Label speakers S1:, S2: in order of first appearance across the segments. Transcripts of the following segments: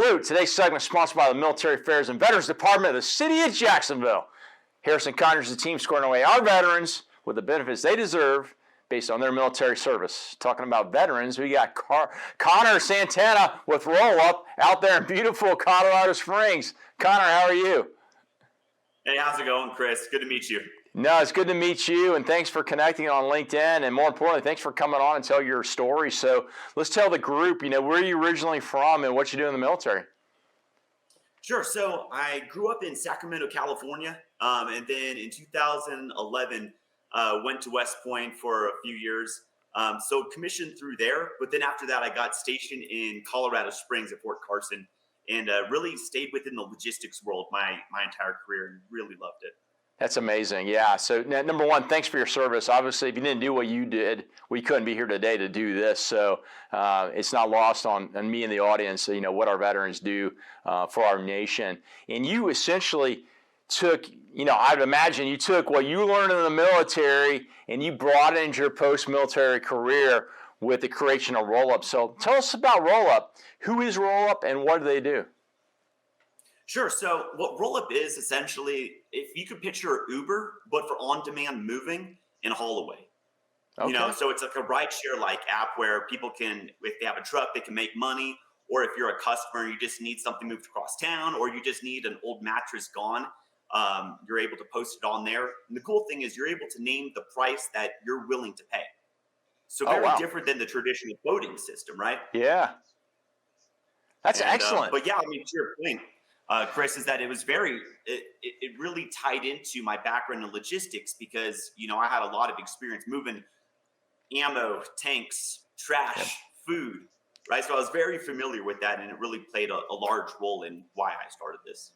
S1: Salute. Today's segment is sponsored by the Military Affairs and Veterans Department of the City of Jacksonville. Harrison Connors and the team scoring away our veterans with the benefits they deserve based on their military service. Talking about veterans, we got Connor Santana with RollUp out there in beautiful Colorado Springs. Connor, how are you?
S2: Hey, how's it going, Chris? Good to meet you.
S1: No, it's good to meet you, and thanks for connecting on LinkedIn, and more importantly, thanks for coming on and tell your story. So let's tell the group, where are you originally from and what you do in the military?
S2: Sure. So I grew up in Sacramento, California, and then in 2011, went to West Point for a few years. So commissioned through there, but then after that, I got stationed in Colorado Springs at Fort Carson, and really stayed within the logistics world my entire career and really loved it.
S1: That's amazing. Yeah. So number one, thanks for your service. Obviously, if you didn't do what you did, we couldn't be here today to do this. So it's not lost on me and the audience, what our veterans do for our nation. And you essentially took, I'd imagine you took what you learned in the military and you brought it into your post-military career with the creation of RollUp. So tell us about RollUp. Who is RollUp and what do they do?
S2: Sure. So what RollUp is essentially, if you could picture Uber, but for on-demand moving and haul away.
S1: Okay.
S2: So it's like a rideshare-like app where people can, if they have a truck, they can make money. Or if you're a customer, you just need something moved across town, or you just need an old mattress gone, you're able to post it on there. And the cool thing is you're able to name the price that you're willing to pay. So very different than the traditional quoting system, right?
S1: Yeah. That's excellent.
S2: But yeah, to your point, Chris, is that it was it really tied into my background in logistics because, I had a lot of experience moving ammo, tanks, trash, food, right? So I was very familiar with that, and it really played a large role in why I started this.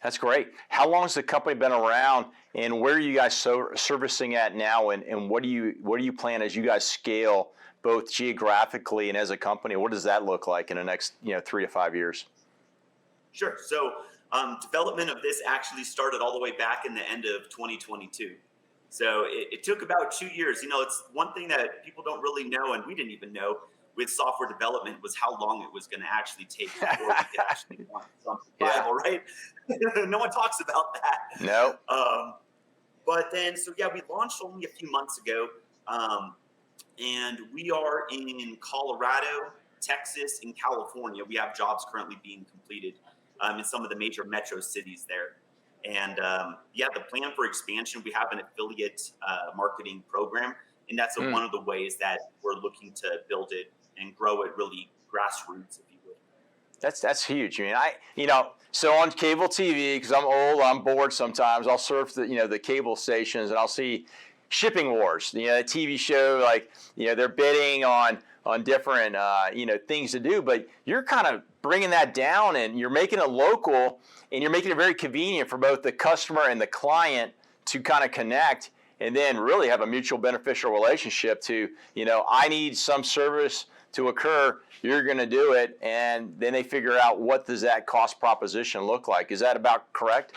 S1: That's great. How long has the company been around, and where are you guys servicing at now, and what do you plan as you guys scale both geographically and as a company? What does that look like in the next 3 to 5 years?
S2: Sure. So development of this actually started all the way back in the end of 2022. So it took about 2 years. It's one thing that people don't really know, and we didn't even know with software development was how long it was going to actually take before we could actually launch something viable, right? No one talks about that.
S1: No.
S2: But then, we launched only a few months ago, and we are in Colorado, Texas, and California. We have jobs currently being completed in some of the major metro cities there. And the plan for expansion, we have an affiliate marketing program, and that's one of the ways that we're looking to build it and grow it really grassroots, if you would.
S1: That's huge. So on cable TV, because I'm old, I'm bored sometimes. I'll surf the cable stations and I'll see Shipping Wars. The TV show, they're bidding on different things to do, but you're kind of bringing that down and you're making it local and you're making it very convenient for both the customer and the client to kind of connect and then really have a mutual beneficial relationship to, I need some service to occur, you're going to do it, and then they figure out what does that cost proposition look like. Is that about correct?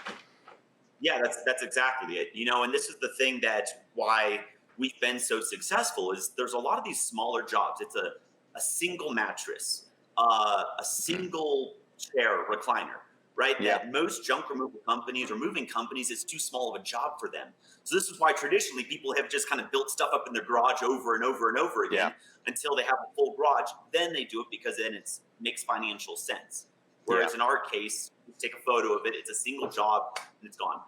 S2: Yeah, that's exactly it. And this is the thing that's why we've been so successful is there's a lot of these smaller jobs. It's a single mattress, a single chair recliner, right?
S1: Yeah.
S2: That most junk removal companies or moving companies, it's too small of a job for them. So this is why traditionally people have just kind of built stuff up in their garage over and over and over again until they have a full garage. Then they do it because then it makes financial sense. Whereas in our case, you take a photo of it, it's a single job, and it's gone.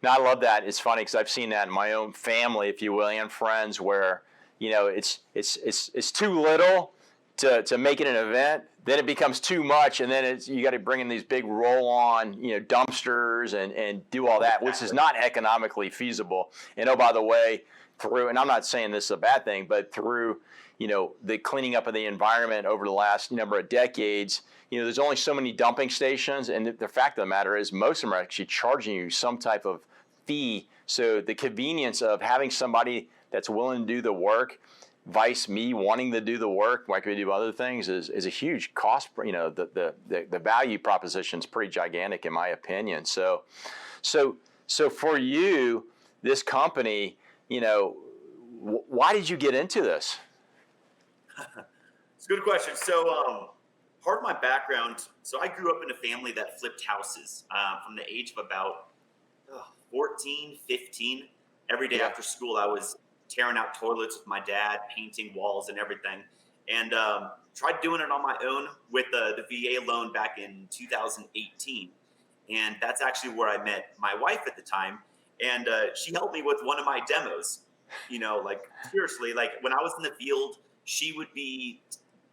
S1: Now, I love that. It's funny because I've seen that in my own family, if you will, and friends where, it's too little to make it an event. Then it becomes too much, and then you got to bring in these big roll-on, dumpsters and do all that, which is not economically feasible. And oh, by the way, and I'm not saying this is a bad thing, but through, the cleaning up of the environment over the last number of decades, there's only so many dumping stations, and the fact of the matter is most of them are actually charging you some type of fee. So the convenience of having somebody that's willing to do the work, vice me wanting to do the work, like we do other things, is a huge cost. The value proposition is pretty gigantic in my opinion. So for you, this company, why did you get into this?
S2: It's a good question. So part of my background, so I grew up in a family that flipped houses from the age of about 14, 15. Every day after school, I was tearing out toilets with my dad, painting walls and everything. And tried doing it on my own with the VA loan back in 2018. And that's actually where I met my wife at the time. And she helped me with one of my demos. You know, like seriously, like when I was in the field, she would be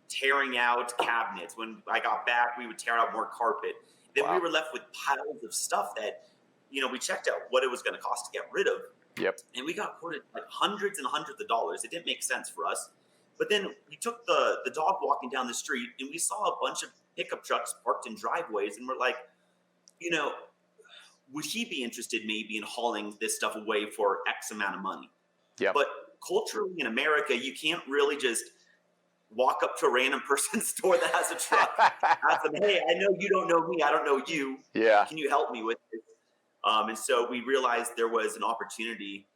S2: tearing out cabinets. When I got back, we would tear out more carpet. Then we were left with piles of stuff that, you know, we checked out what it was going to cost to get rid of.
S1: Yep.
S2: And we got quoted like hundreds and hundreds of dollars. It didn't make sense for us. But then we took the dog walking down the street and we saw a bunch of pickup trucks parked in driveways. And we're like, you know, would he be interested maybe in hauling this stuff away for X amount of money?
S1: Yeah.
S2: But culturally in America, you can't really just walk up to a random person's store that has a truck, ask them, hey, I know you don't know me, I don't know you.
S1: Yeah.
S2: Can you help me with this? And so we realized there was an opportunity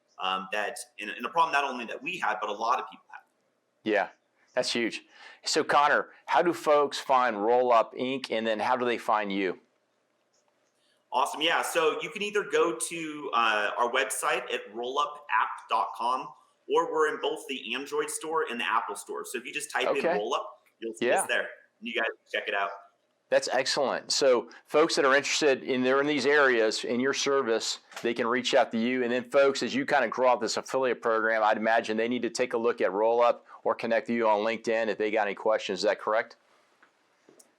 S2: that, and a problem not only that we had, but a lot of people had.
S1: Yeah, that's huge. So Connor, how do folks find RollUp Inc. and then how do they find you?
S2: Awesome. Yeah. So you can either go to our website at rollupapp.com, or we're in both the Android store and the Apple store. So if you just type in RollUp, you'll see us there. And you guys check it out.
S1: That's excellent. So folks that are interested in these areas in your service, they can reach out to you. And then folks, as you kind of grow out this affiliate program, I'd imagine they need to take a look at RollUp or connect with you on LinkedIn if they got any questions. Is that correct?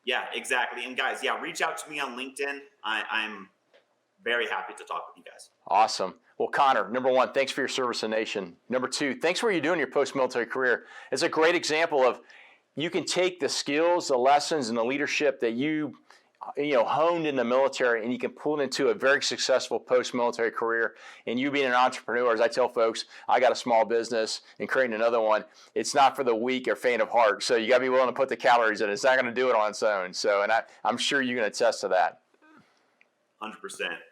S2: Yeah, exactly. And guys, reach out to me on LinkedIn. I'm very happy to talk with you guys.
S1: Awesome. Well, Connor, number one, thanks for your service to the nation. Number two, thanks for what you're doing in your post-military career. It's a great example of you can take the skills, the lessons, and the leadership that you honed in the military, and you can pull it into a very successful post-military career. And you being an entrepreneur, as I tell folks, I got a small business and creating another one. It's not for the weak or faint of heart. So you got to be willing to put the calories in. It's not going to do it on its own. So, and I'm sure you can attest to that.
S2: 100%.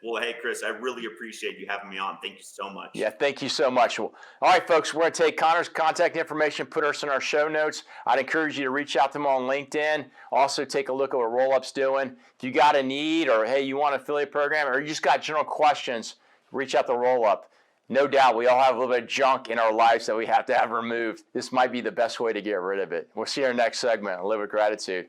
S2: Well, hey, Chris, I really appreciate you having me on. Thank you so much.
S1: Yeah, thank you so much. Well, all right, folks, we're going to take Connor's contact information, put us in our show notes. I'd encourage you to reach out to him on LinkedIn. Also, take a look at what RollUp's doing. If you got a need or, hey, you want an affiliate program or you just got general questions, reach out to RollUp. No doubt, we all have a little bit of junk in our lives that we have to have removed. This might be the best way to get rid of it. We'll see you in our next segment. Live with gratitude.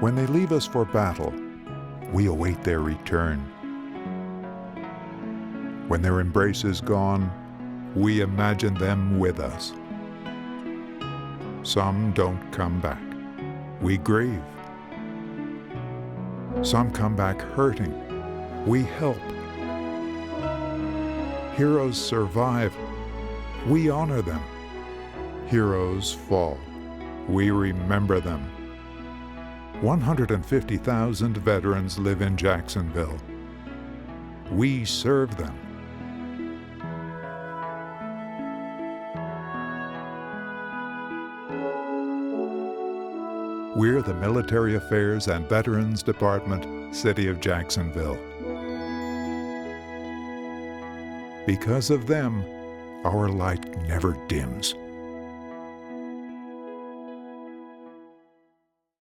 S3: When they leave us for battle, we await their return. When their embrace is gone, we imagine them with us. Some don't come back. We grieve. Some come back hurting. We help. Heroes survive. We honor them. Heroes fall. We remember them. 150,000 veterans live in Jacksonville. We serve them. We're the Military Affairs and Veterans Department, City of Jacksonville. Because of them, our light never dims.